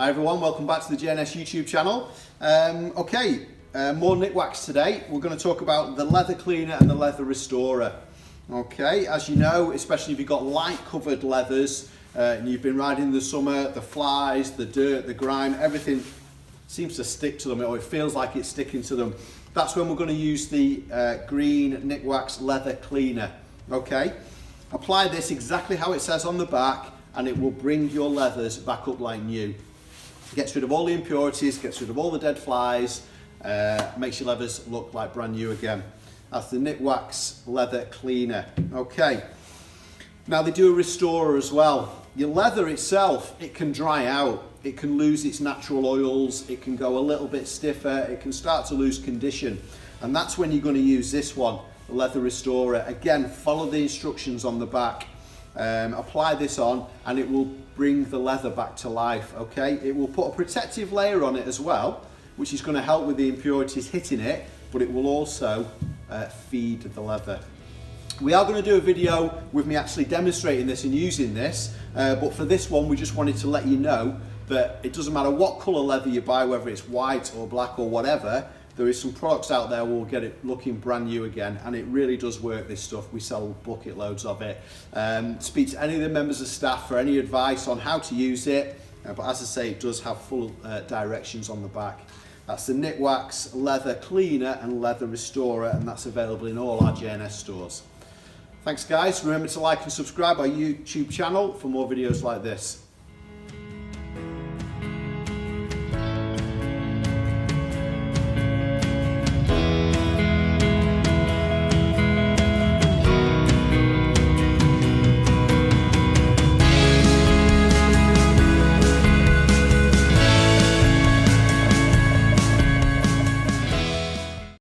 Hi everyone, welcome back to the JNS YouTube channel. More Nikwax today. We're going to talk about the leather cleaner and the leather restorer. Okay, as you know, especially if you've got light covered leathers and you've been riding in the summer, the flies, the dirt, the grime, everything seems to stick to them, or it feels like it's sticking to them. That's when we're going to use the green Nikwax leather cleaner. Okay, apply this exactly how it says on the back and it will bring your leathers back up like new. Gets rid of all the impurities, gets rid of all the dead flies, makes your leathers look like brand new again. That's the Nikwax leather cleaner. Okay, now they do a restorer as well. Your leather itself, it can dry out, it can lose its natural oils, it can go a little bit stiffer, it can start to lose condition, and that's when you're going to use this one, the leather restorer. Again, follow the instructions on the back. Apply this on and it will bring the leather back to life. Okay, it will put a protective layer on it as well, which is going to help with the impurities hitting it, but it will also feed the leather. We are going to do a video with me actually demonstrating this and using this, but for this one we just wanted to let you know that it doesn't matter what colour leather you buy, whether it's white or black or whatever, there is some products out there will get it looking brand new again, and it really does work, this stuff. We sell bucket loads of it. Speak to any of the members of staff for any advice on how to use it, but as I say, it does have full directions on the back. That's the Nikwax leather cleaner and leather restorer, and that's available in all our JNS stores. Thanks guys, remember to like and subscribe our YouTube channel for more videos like this.